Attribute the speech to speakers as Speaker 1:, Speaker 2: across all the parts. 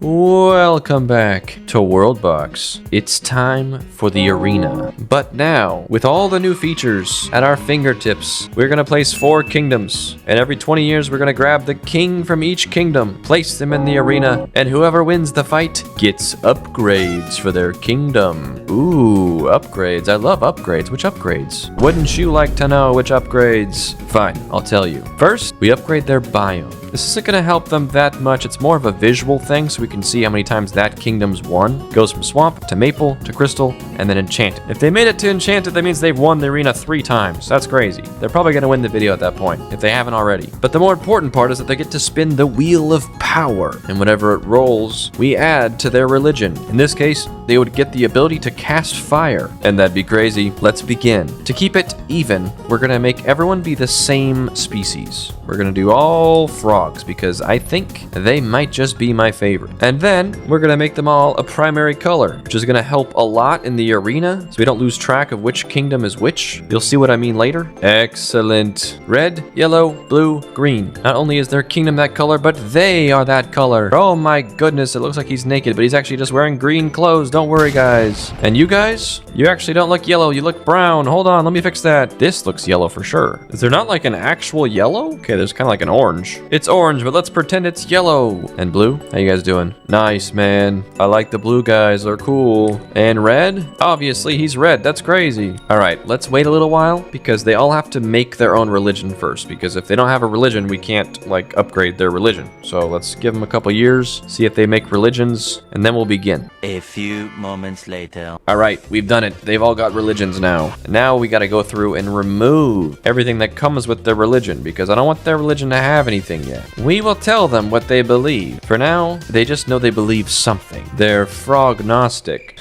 Speaker 1: Welcome back to Worldbox. It's time for the arena. But now, with all the new features at our fingertips, we're gonna place 4 kingdoms. And every 20 years, we're gonna grab the king from each kingdom, place them in the arena, and whoever wins the fight gets upgrades for their kingdom. Ooh, upgrades. I love upgrades. Which upgrades? Wouldn't you like to know which upgrades? Fine, I'll tell you. First, we upgrade their biome. This isn't going to help them that much. It's more of a visual thing so we can see how many times that kingdom's won. Goes from swamp to maple to crystal and then enchanted. If they made it to enchanted, that means they've won the arena 3 times. That's crazy. They're probably going to win the video at that point if they haven't already. But the more important part is that they get to spin the wheel of power. And whenever it rolls, we add to their religion. In this case, they would get the ability to cast fire. And that'd be crazy. Let's begin. To keep it even, we're going to make everyone be the same species. We're going to do all frogs because I think they might just be my favorite. And then we're going to make them all a primary color, which is going to help a lot in the arena so we don't lose track of which kingdom is which. You'll see what I mean later. Excellent. Red, yellow, blue, green. Not only is their kingdom that color, but they are that color. Oh my goodness, it looks like he's naked, but he's actually just wearing green clothes. Don't worry, guys. And you guys? You actually don't look yellow. You look brown. Hold on, let me fix that. This looks yellow for sure. Is there not like an actual yellow? Okay, there's kind of like an orange. It's orange, but let's pretend it's yellow. And blue? How you guys doing? Nice, man. I like the blue guys. They're cool. And red? Obviously, he's red. That's crazy. All right, let's wait a little while because they all have to make their own religion first. Because if they don't have a religion, we can't like upgrade their religion. So let's give them a couple years, see if they make religions, and then we'll begin.
Speaker 2: A few moments later.
Speaker 1: All right, we've done it. They've all got religions now. Now we got to go through and remove everything that comes with their religion because I don't want their religion to have anything yet. We will tell them what they believe. For now, they just know they believe something. They're frog-gnostic.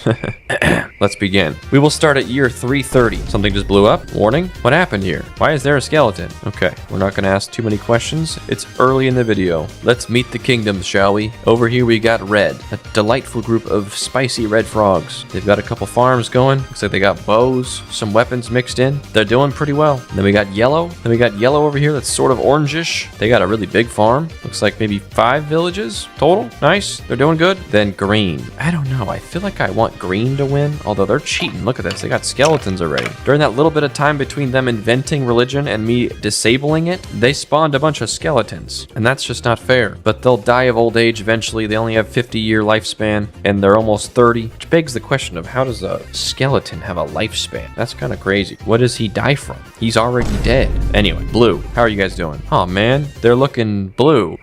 Speaker 1: Let's begin. We will start at year 330. Something just blew up. Warning. What happened here? Why is there a skeleton? Okay, we're not going to ask too many questions. It's early in the video. Let's meet the kingdoms, shall we? Over here we got red. A delightful group of spicy red frogs. They've got a couple farms going. Looks like they got bows, some weapons mixed in. They're doing pretty well. And then we got yellow. Then we got yellow over here that's sort of orangish. They got a really big farm. Looks like maybe 5 villages total. Nice. They're doing good. Then green. I don't know. I feel like I want green to win, although they're cheating. Look at this. They got skeletons already. During that little bit of time between them inventing religion and me disabling it, they spawned a bunch of skeletons. And that's just not fair. But they'll die of old age eventually. They only have 50-year lifespan and they're almost 30. Which begs the question of how does a skeleton have a lifespan? That's kind of crazy. What does he die from? He's already dead. Anyway, blue. How are you guys doing? Oh man, they're looking blue.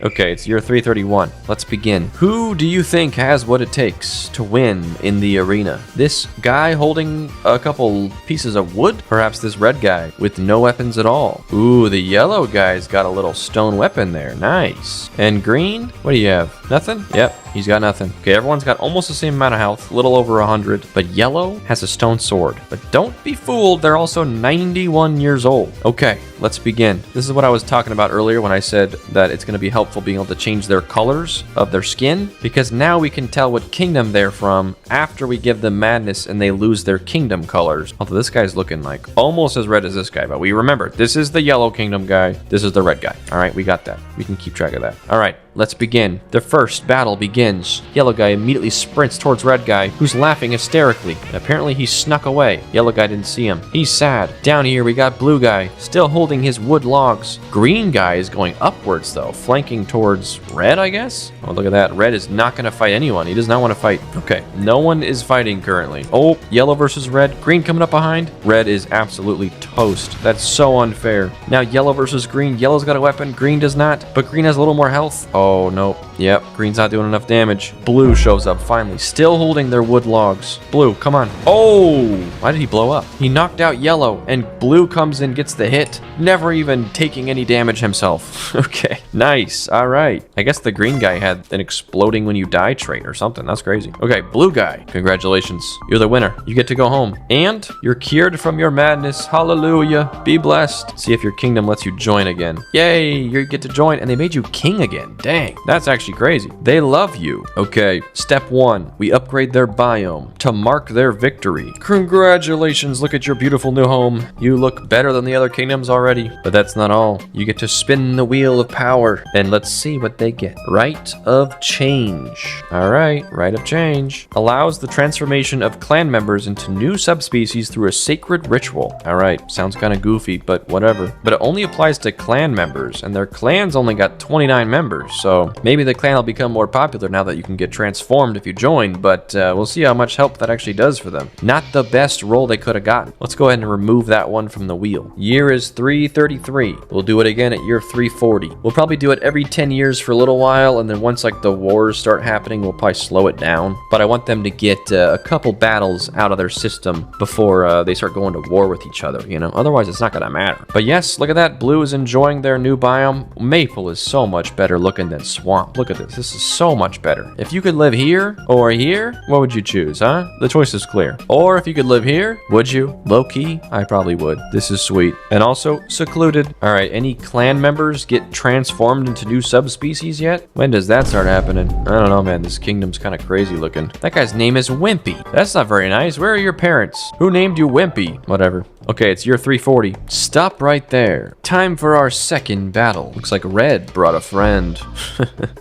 Speaker 1: Okay, it's year 331. Let's begin. Who do you think has what it takes to win in the arena? This guy holding a couple pieces of wood? Perhaps this red guy with no weapons at all? Ooh, the yellow guy's got a little stone weapon there. Nice. And green? What do you have? Nothing? Yep, he's got nothing. Okay, everyone's got almost the same amount of health, a little over 100. But yellow has a stone sword. But don't be fooled, they're also 91 years old. Okay, let's begin. This is what I was talking about earlier when I said that it's going to be helpful being able to change their colors of their skin, because now we can tell what kingdom they're from after we give them madness and they lose their kingdom colors. Although this guy's looking like almost as red as this guy, but we remember this is the yellow kingdom guy, this is the red guy. All right, we got that. We can keep track of that. All right, let's begin. The first battle begins. Yellow guy immediately sprints towards red guy, who's laughing hysterically. And apparently he snuck away. Yellow guy didn't see him. He's sad. Down here we got blue guy, still holding his wood logs. Green guy is going upwards though, flanking towards red, I guess? Oh, look at that. Red is not going to fight anyone. He does not want to fight. Okay, no one is fighting currently. Oh, yellow versus red. Green coming up behind. Red is absolutely toast. That's so unfair. Now yellow versus green. Yellow's got a weapon. Green does not, but green has a little more health. Oh, no. Yep, green's not doing enough damage. Blue shows up finally, still holding their wood logs. Blue, come on. Oh, why did he blow up? He knocked out yellow, and blue comes in, gets the hit, never even taking any damage himself. Okay, nice. All right. I guess the green guy had an exploding when you die trait or something. That's crazy. Okay, blue guy, congratulations. You're the winner. You get to go home. And you're cured from your madness. Hallelujah. Be blessed. See if your kingdom lets you join again. Yay, you get to join, and they made you king again. Dang, that's actually crazy. They love you. Okay, step 1. We upgrade their biome to mark their victory. Congratulations, look at your beautiful new home. You look better than the other kingdoms already. already. But that's not all. You get to spin the wheel of power. And let's see what they get. Rite of Change. Alright, Rite of Change. Allows the transformation of clan members into new subspecies through a sacred ritual. Alright, sounds kind of goofy, but whatever. But it only applies to clan members, and their clans only got 29 members, so maybe the clan will become more popular now that you can get transformed if you join, but we'll see how much help that actually does for them. Not the best roll they could have gotten. Let's go ahead and remove that one from the wheel. Year is 333. We'll do it again at year 340. We'll probably do it every 10 years for a little while, and then once like the wars start happening, we'll probably slow it down. But I want them to get a couple battles out of their system before they start going to war with each other, you know? Otherwise, it's not gonna matter. But yes, look at that. Blue is enjoying their new biome. Maple is so much better looking than swamp. Look at this. This is so much better. If you could live here or here, what would you choose, huh? The choice is clear. Or if you could live here, would you? Low key, I probably would. This is sweet. And also secluded. All right, any clan members get transformed into new subspecies yet? When does that start happening? I don't know, man. This kingdom's kind of crazy looking. That guy's name is Wimpy. That's not very nice. Where are your parents? Who named you Wimpy? Whatever. Okay, it's year 340. Stop right there. Time for our second battle. Looks like Red brought a friend.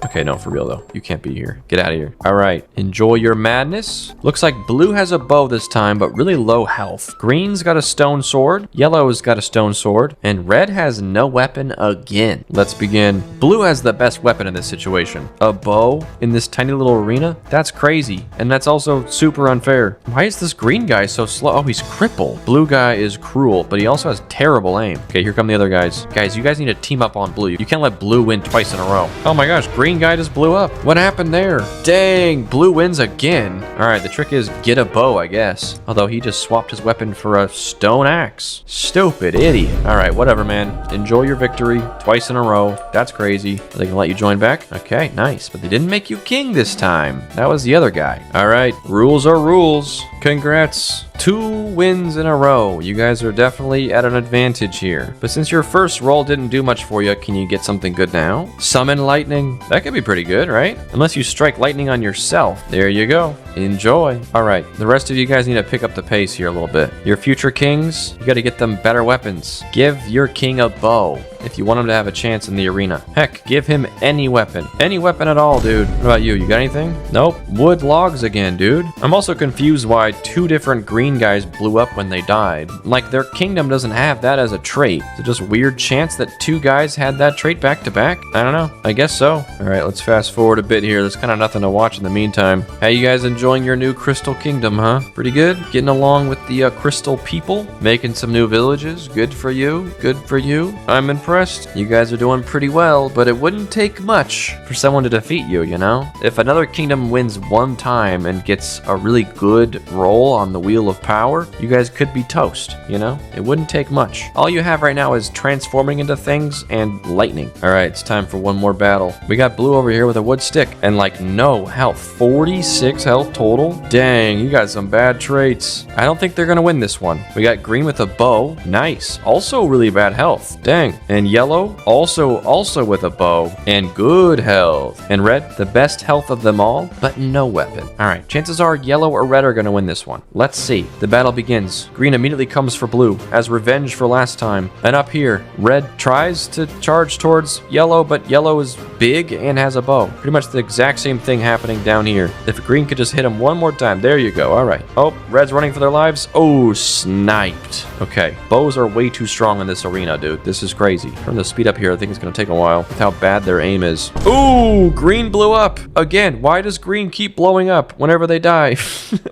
Speaker 1: Okay, no, for real though. You can't be here. Get out of here. All right, enjoy your madness. Looks like Blue has a bow this time, but really low health. Green's got a stone sword. Yellow's got a stone sword. And Red has no weapon again. Let's begin. Blue has the best weapon in this situation. A bow in this tiny little arena? That's crazy. And that's also super unfair. Why is this green guy so slow? Oh, he's crippled. Blue guy is cruel, but he also has terrible aim. Okay, here come the other guys. Guys, you guys need to team up on Blue. You can't let Blue win twice in a row. Oh my gosh, green guy just blew up. What happened there? Dang, Blue wins again. All right, the trick is get a bow, I guess. Although he just swapped his weapon for a stone axe. Stupid idiot. All right, whatever, man. Enjoy your victory twice in a row. That's crazy. Are they gonna let you join back? Okay, nice. But they didn't make you king this time. That was the other guy. All right, rules are rules. Congrats. 2 wins in a row. You guys are definitely at an advantage here. But since your first roll didn't do much for you, can you get something good now? Summon lightning. That could be pretty good, right? Unless you strike lightning on yourself. There you go. Enjoy. All right, the rest of you guys need to pick up the pace here a little bit. Your future kings, you got to get them better weapons. Give your king a bow if you want him to have a chance in the arena. Heck, give him any weapon. Any weapon at all, dude. What about you? You got anything? Nope. Wood logs again, dude. I'm also confused why 2 different green guys blew up when they died. Like, their kingdom doesn't have that as a trait. Is it just weird chance that 2 guys had that trait back to back? I don't know. I guess so. All right, let's fast forward a bit here. There's kind of nothing to watch in the meantime. How you guys enjoying your new crystal kingdom, huh? Pretty good? Getting along with the crystal people? Making some new villages? Good for you. Good for you. I'm impressed. You guys are doing pretty well, but it wouldn't take much for someone to defeat you, you know? If another kingdom wins one time and gets a really good roll on the wheel of power, you guys could be toast, you know? It wouldn't take much. All you have right now is transforming into things and lightning. All right, it's time for one more battle. We got Blue over here with a wood stick and like no health. 46 health total? Dang, you got some bad traits. I don't think they're gonna win this one. We got Green with a bow. Nice. Also really bad health. Dang. And Yellow, also with a bow and good health. And Red, the best health of them all, but no weapon. All right, chances are Yellow or Red are gonna win this one. Let's see. The battle begins. Green immediately comes for Blue as revenge for last time. And up here, Red tries to charge towards Yellow, but Yellow is big and has a bow. Pretty much the exact same thing happening down here. If Green could just hit him one more time. There you go. All right. Oh, Red's running for their lives. Oh, sniped. Okay. Bows are way too strong in this arena, dude. This is crazy. Turn the speed up here. I think it's going to take a while with how bad their aim is. Ooh, Green blew up. Again, why does Green keep blowing up whenever they die?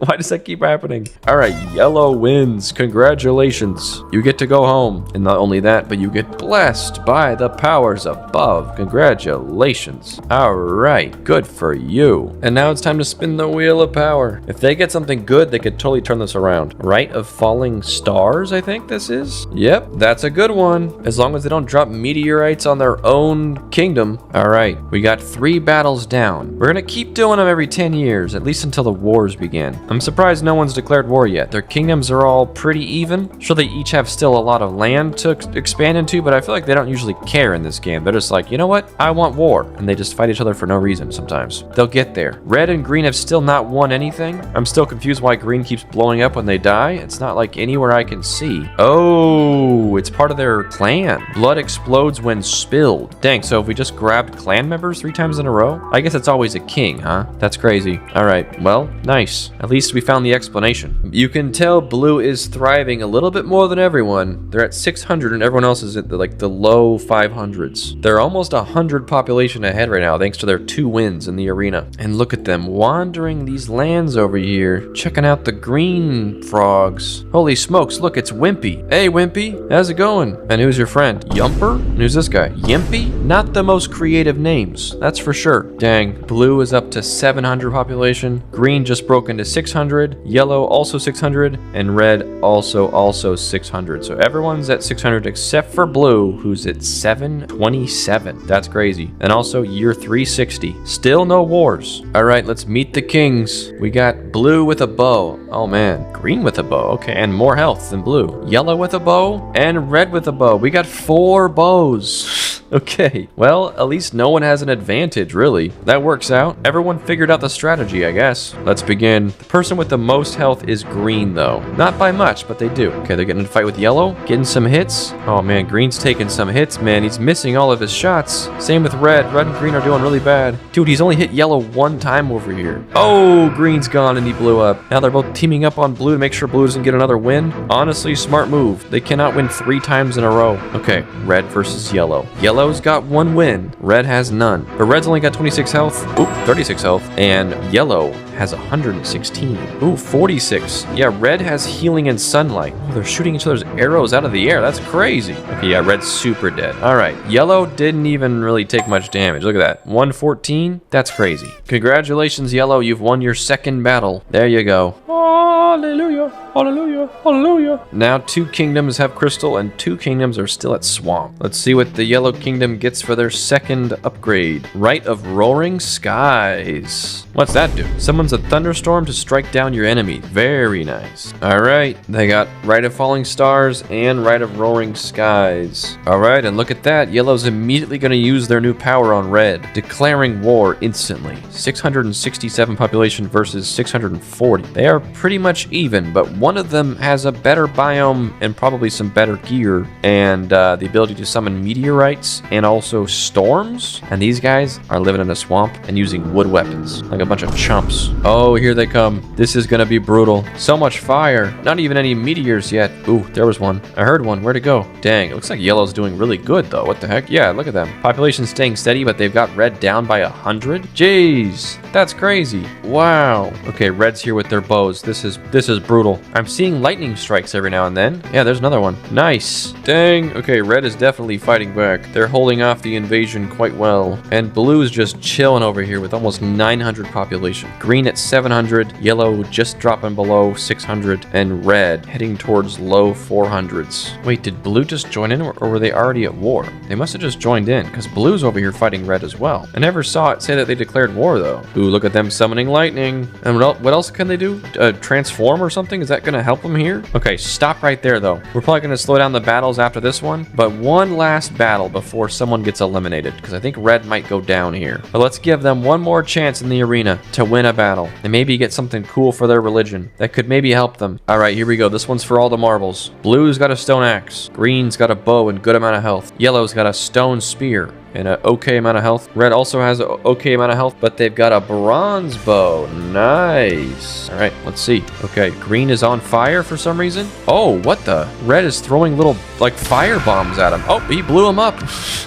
Speaker 1: Why does that keep happening? All right. Yellow wins. Congratulations. You get to go home. And not only that, but you get blessed by the powers above. Congratulations. All right. Good for you. And now it's time to spin the wheel of power. If they get something good, they could totally turn this around. Rite of Falling Stars, I think this is? Yep, that's a good one. As long as they don't drop meteorites on their own kingdom. All right, we got 3 battles down. We're gonna keep doing them every 10 years, at least until the wars begin. I'm surprised no one's declared war yet. Their kingdoms are all pretty even. Sure, they each have still a lot of land to expand into, but I feel like they don't usually care in this game. They're just like, you know what? I want war. And they just fight each other for no reason sometimes. They'll get there. Red and Green have still not not won anything. I'm still confused why green keeps blowing up when they die. It's not like anywhere I can see. Oh, it's part of their clan. Blood explodes when spilled. Dang, so if we just grabbed clan members 3 times in a row? I guess it's always a king, huh? That's crazy. All right, well, nice. At least we found the explanation. You can tell blue is thriving a little bit more than everyone. They're at 600 and everyone else is at the low 500s. They're almost 100 population ahead right now thanks to their 2 wins in the arena. And look at them wandering these lands over here, checking out the green frogs. Holy smokes, look, it's Wimpy. Hey, Wimpy, how's it going? And who's your friend? Yumper? And who's this guy? Yimpy? Not the most creative names, that's for sure. Dang, blue is up to 700 population. Green just broke into 600. Yellow also 600. And red also 600. So everyone's at 600 except for blue, who's at 727. That's crazy. And also year 360. Still no wars. All right, let's meet the kings. We got blue with a bow. Oh man, green with a bow. Okay, and more health than blue. Yellow with a bow and red with a bow. We got 4 bows. Okay, well, at least no one has an advantage, really. That works out. Everyone figured out the strategy, I guess. Let's begin. The person with the most health is green, though. Not by much, but they do. Okay, they're getting in a fight with yellow. Getting some hits. Oh, man, green's taking some hits, man. He's missing all of his shots. Same with red. Red and green are doing really bad. Dude, he's only hit yellow 1 time over here. Oh, green's gone and he blew up. Now they're both teaming up on blue to make sure blue doesn't get another win. Honestly, smart move. They cannot win 3 times in a row. Okay, red versus yellow. Yellow's got 1 win. Red has none. But red's only got 26 health. Oop, 36 health. And yellow has 116. Ooh, 46. Yeah, red has healing and sunlight. Oh, they're shooting each other's arrows out of the air. That's crazy. Okay, yeah, red's super dead. All right, yellow didn't even really take much damage. Look at that. 114. That's crazy. Congratulations, yellow. You've won your 2nd battle. There you go. Hallelujah. Hallelujah. Hallelujah. Now 2 kingdoms have crystal and 2 kingdoms are still at swamp. Let's see what the yellow kingdom gets for their 2nd upgrade. Rite of Roaring Skies. What's that do? Summons a thunderstorm to strike down your enemy. Very nice. All right, they got Rite of Falling Stars and Rite of Roaring Skies. All right, and look at that. Yellow's immediately going to use their new power on red, declaring war instantly. 667 population versus 640. They are pretty much even, but one of them has a better biome and probably some better gear and the ability to summon meteorites and also storms. And these guys are living in a swamp and using wood weapons like a bunch of chumps. Oh, here they come. This is gonna be brutal. So much fire. Not even any meteors yet. Ooh, there was one. I heard one. Where'd it go? Dang, it looks like yellow's doing really good though. What the heck? Yeah, look at them. Population staying steady, but they've got red down by 100. Jeez, that's crazy. Wow. Okay, red's here with their bows. This is brutal. I'm seeing lightning strikes every now and then. Yeah, there's another one. Nice. Dang. Okay, red is definitely fighting back. They're holding off the invasion quite well. And blue is just chilling over here with almost 900 population. Green at 700, yellow just dropping below 600, and red heading towards low 400s. Wait, did blue just join in or were they already at war? They must have just joined in because blue's over here fighting red as well. I never saw it say that they declared war though. Ooh, look at them summoning lightning. And what else can they do? Transform or something? Is that going to help them here? Okay, stop right there though. We're probably going to slow down the battles after this one, but one last battle before someone gets eliminated because I think red might go down here. But let's give them one more chance in the arena to win a battle and maybe get something cool for their religion that could maybe help them. All right, here we go. This one's for all the marbles. Blue's got a stone axe. Green's got a bow and good amount of health. Yellow's got a stone spear and an okay amount of health. Red also has an okay amount of health, but they've got a bronze bow. Nice. All right, let's see. Okay, green is on fire for some reason. Oh, what the? Red is throwing little, like, fire bombs at him. Oh, he blew him up.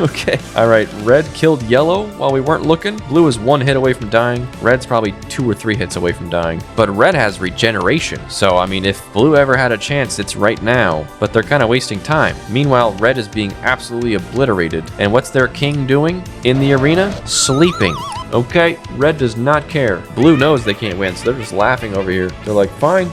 Speaker 1: Okay. All right, red killed yellow while we weren't looking. Blue is 1 hit away from dying. Red's probably 2 or 3 hits away from dying. But red has regeneration. So, I mean, if blue ever had a chance, it's right now. But they're kind of wasting time. Meanwhile, red is being absolutely obliterated. And what's their king doing in the arena? Sleeping. Okay, red does not care. Blue knows they can't win, so they're just laughing over here. They're like, fine,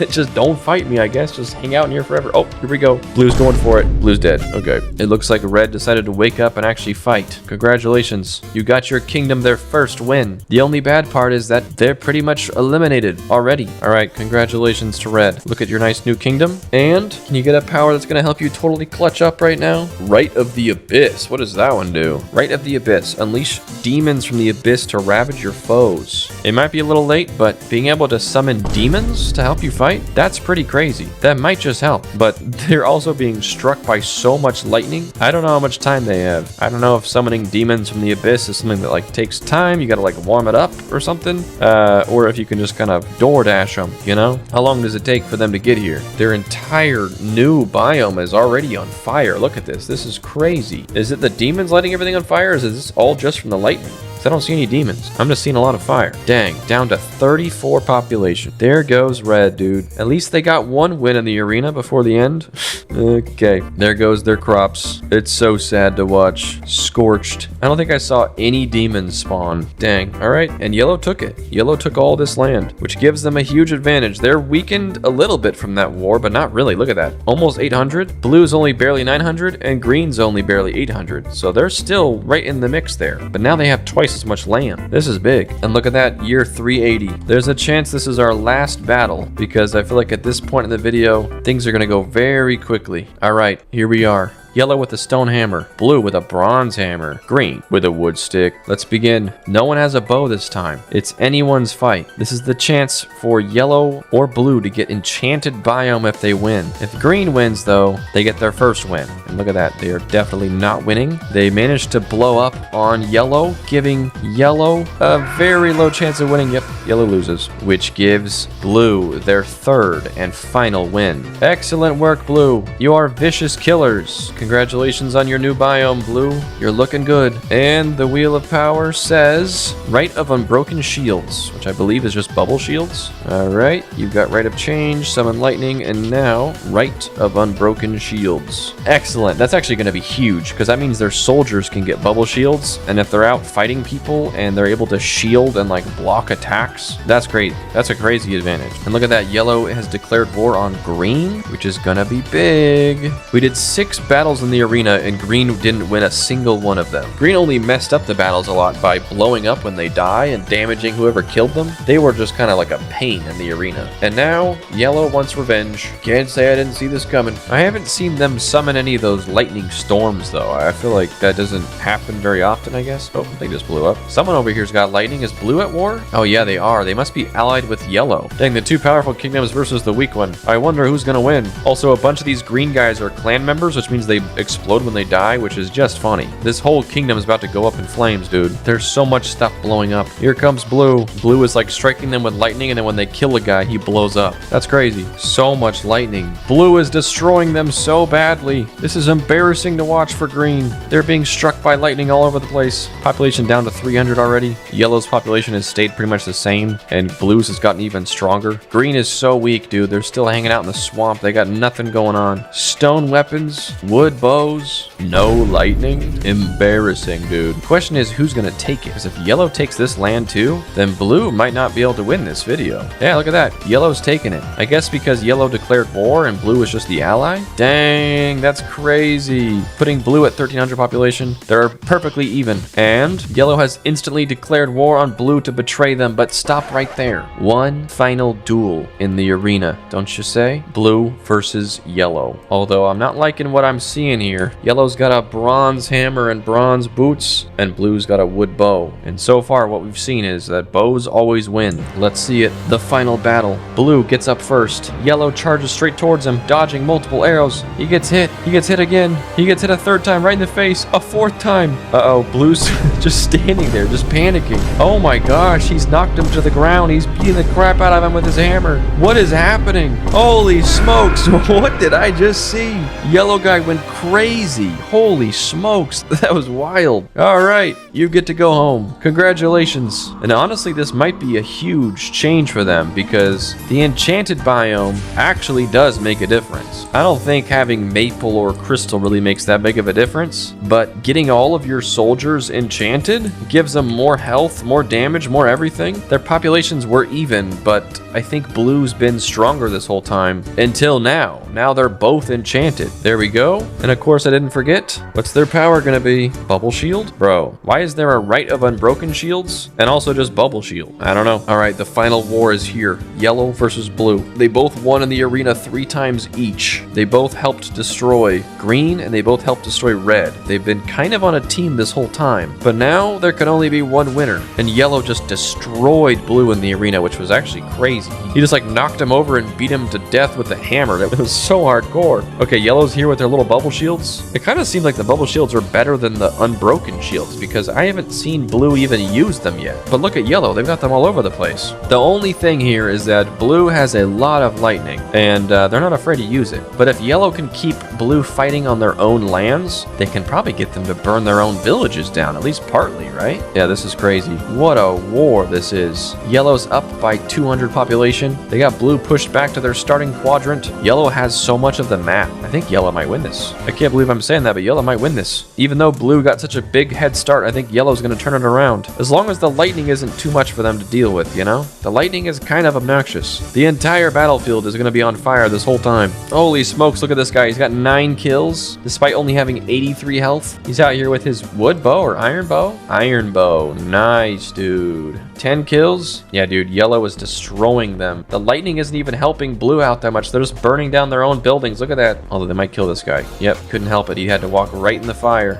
Speaker 1: just don't fight me, I guess. Just hang out in here forever. Oh, here we go. Blue's going for it. Blue's dead. Okay. It looks like red decided to wake up and actually fight. Congratulations. You got your kingdom their first win. The only bad part is that they're pretty much eliminated already. All right, congratulations to red. Look at your nice new kingdom. And can you get a power that's going to help you totally clutch up right now? Rite of the Abyss. What does that one do? Rite of the Abyss. Unleash demons from the abyss abyss to ravage your foes. It might be a little late, but being able to summon demons to help you fight, that's pretty crazy. That might just help, but they're also being struck by so much lightning. I don't know how much time they have. I don't know if summoning demons from the abyss is something that like takes time. You gotta like warm it up or something, or if you can just kind of DoorDash them, you know? How long does it take for them to get here? Their entire new biome is already on fire. Look at this. This is crazy. Is it the demons lighting everything on fire, or is this all just from the lightning? I don't see any demons. I'm just seeing a lot of fire. Dang, down to 34 population. There goes red, dude. At least they got one win in the arena before the end. Okay, there goes their crops. It's so sad to watch. Scorched. I don't think I saw any demons spawn. Dang, all right, and yellow took it. Yellow took all this land, which gives them a huge advantage. They're weakened a little bit from that war, but not really. Look at that. Almost 800. Blue's only barely 900, and green's only barely 800. So they're still right in the mix there. But now they have twice as much land. This is big. And look at that, year 380. There's a chance this is our last battle, because I feel like at this point in the video, things are going to go very quickly. All right, here we are. Yellow with a stone hammer, blue with a bronze hammer, green with a wood stick. Let's begin. No one has a bow this time. It's anyone's fight. This is the chance for yellow or blue to get enchanted biome if they win. If green wins though, they get their first win. And look at that, they are definitely not winning. They managed to blow up on yellow, giving yellow a very low chance of winning. Yep, yellow loses, which gives blue their third and final win. Excellent work, blue. You are vicious killers. Congratulations on your new biome, Blue. You're looking good. And the Wheel of Power says Rite of Unbroken Shields, which I believe is just bubble shields. All right, you've got Rite of Change, Summon Lightning, and now Rite of Unbroken Shields. Excellent. That's actually going to be huge, because that means their soldiers can get bubble shields, and if they're out fighting people and they're able to shield and like block attacks, that's great. That's a crazy advantage. And look at that, yellow has declared war on green, which is going to be big. We did 6 battles in the arena, and green didn't win a single one of them. Green only messed up the battles a lot by blowing up when they die and damaging whoever killed them. They were just kind of like a pain in the arena. And now yellow wants revenge. Can't say I didn't see this coming. I haven't seen them summon any of those lightning storms though. I feel like that doesn't happen very often, I guess. Oh, they just blew up. Someone over here's got lightning. Is blue at war? Oh yeah, they are. They must be allied with yellow. Dang, the 2 powerful kingdoms versus the weak one. I wonder who's gonna win. Also, a bunch of these green guys are clan members, which means they explode when they die, which is just funny. This whole kingdom is about to go up in flames, dude. There's so much stuff blowing up. Here comes blue. Blue is like striking them with lightning, and then when they kill a guy, he blows up. That's crazy. So much lightning. Blue is destroying them so badly. This is embarrassing to watch for green. They're being struck by lightning all over the place. Population down to 300 already. Yellow's population has stayed pretty much the same, and blue's has gotten even stronger. Green is so weak, dude. They're still hanging out in the swamp. They got nothing going on. Stone weapons, wood bows, no lightning. Embarrassing, dude. Question is, who's gonna take it? Because if yellow takes this land too, then blue might not be able to win this video. Yeah, look at that. Yellow's taking it. I guess because yellow declared war and blue is just the ally? Dang, that's crazy. Putting blue at 1300 population, they're perfectly even. And yellow has instantly declared war on blue to betray them, but stop right there. One final duel in the arena, don't you say? Blue versus yellow. Although I'm not liking what I'm seeing here. Yellow's got a bronze hammer and bronze boots, and blue's got a wood bow. And so far what we've seen is that bows always win. Let's see it. The final battle. Blue gets up first. Yellow charges straight towards him, dodging multiple arrows. He gets hit. He gets hit again. He gets hit a 3rd time right in the face. A 4th time. Uh-oh, blue's just standing there, just panicking. Oh my gosh, he's knocked him to the ground. He's beating the crap out of him with his hammer. What is happening? Holy smokes, what did I just see? Yellow guy went crazy. Holy smokes, that was wild. All right, you get to go home. Congratulations. And honestly, this might be a huge change for them, because the enchanted biome actually does make a difference. I don't think having maple or crystal really makes that big of a difference, but getting all of your soldiers enchanted gives them more health, more damage, more everything. Their populations were even, but I think blue's been stronger this whole time until now. Now they're both enchanted. There we go. And of course I didn't forget, what's their power gonna be? Bubble shield? Bro, why is there a right of unbroken shields? And also just bubble shield? I don't know. All right, the final war is here. Yellow versus blue. They both won in the arena 3 times each. They both helped destroy green and they both helped destroy red. They've been kind of on a team this whole time, but now there can only be one winner. And yellow just destroyed blue in the arena, which was actually crazy. He just like knocked him over and beat him to death with a hammer. That was so hardcore. Okay, yellow's here with their little bubble shields. It kind of seemed like the bubble shields are better than the unbroken shields because I haven't seen blue even use them yet. But look at yellow, they've got them all over the place. The only thing here is that blue has a lot of lightning and they're not afraid to use it. But if yellow can keep blue fighting on their own lands, they can probably get them to burn their own villages down, at least partly, right? Yeah, this is crazy. What a war this is. Yellow's up by 200 population. They got blue pushed back to their starting quadrant. Yellow has so much of the map. I think yellow might win this. I can't believe I'm saying that, but yellow might win this. Even though blue got such a big head start, I think yellow's going to turn it around. As long as the lightning isn't too much for them to deal with, you know? The lightning is kind of obnoxious. The entire battlefield is going to be on fire this whole time. Holy smokes, look at this guy. He's got 9 kills, despite only having 83 health. He's out here with his wood bow or iron bow? Iron bow. Nice, dude. 10 kills? Yeah, dude, yellow is destroying them. The lightning isn't even helping blue out that much. They're just burning down their own buildings. Look at that. Although they might kill this guy. Yep, couldn't help it. He had to walk right in the fire.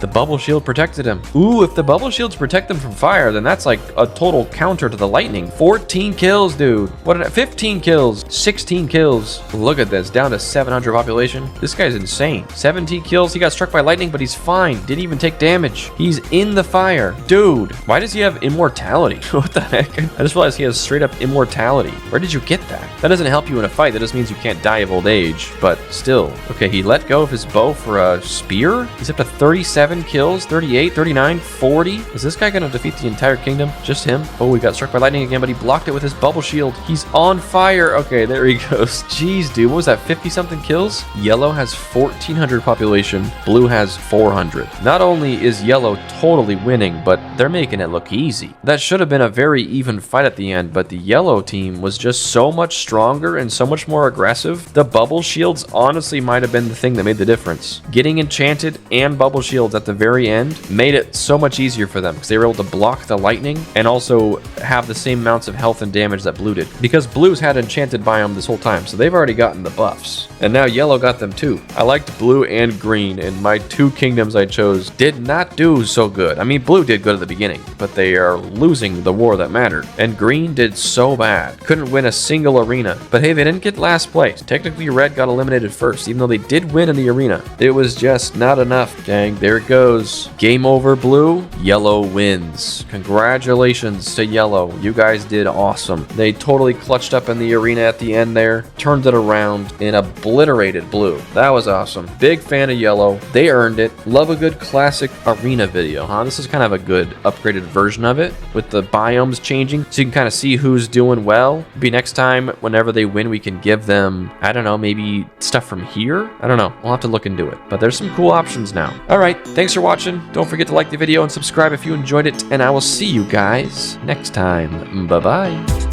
Speaker 1: The bubble shield protected him. Ooh, if the bubble shields protect them from fire, then that's like a total counter to the lightning. 14 kills, dude. What did 15 kills, 16 kills. Look at this, down to 700 population. This guy's insane. 17 kills. He got struck by lightning, but he's fine. Didn't even take damage. He's in the fire. Dude, why does he have immortality? What the heck? I just realized he has straight up immortality. Where did you get that? That doesn't help you in a fight. That just means you can't die of old age, but still. Okay, he let go of his bow for a spear. He's up to 37 kills, 38, 39, 40. Is this guy gonna defeat the entire kingdom? Just him? Oh, he got struck by lightning again, but he blocked it with his bubble shield. He's on fire. Okay, there he goes. Jeez, dude, what was that, 50 something kills? Yellow has 1400 population. Blue has 400. Not only is yellow totally winning, but they're making it look easy. That should have been a very even fight at the end, but the yellow team was just so much stronger and so much more aggressive. The bubble shields honestly might have been the thing that made the difference. Getting enchanted and bubble shields at the very end made it so much easier for them because they were able to block the lightning and also have the same amounts of health and damage that blue did. Because blue's had enchanted biome this whole time, so they've already gotten the buffs. And now yellow got them too. I liked blue and green, and my 2 kingdoms I chose did not do so good. I mean, blue did good at the beginning, but they are losing the war that mattered. And green did so bad. Couldn't win a single arena. But hey, they didn't get last place. Technically, red got eliminated first, even though they did win in the arena. It was just not enough, gang. There it goes. Game over, blue. Yellow wins. Congratulations to yellow. You guys did awesome. They totally clutched up in the arena at the end there, turned it around, and obliterated blue. That was awesome. Big fan of yellow. They earned it. Love a good classic arena video, huh? This is kind of a good upgraded version of it with the biomes changing so you can kind of see who's doing well. Maybe next time whenever they win we can give them, I don't know, maybe stuff from here? I don't know. We'll have to look into it. But there's some cool options now. Alright, thanks for watching. Don't forget to like the video and subscribe if you enjoyed it, and I will see you guys next time. Bye-bye.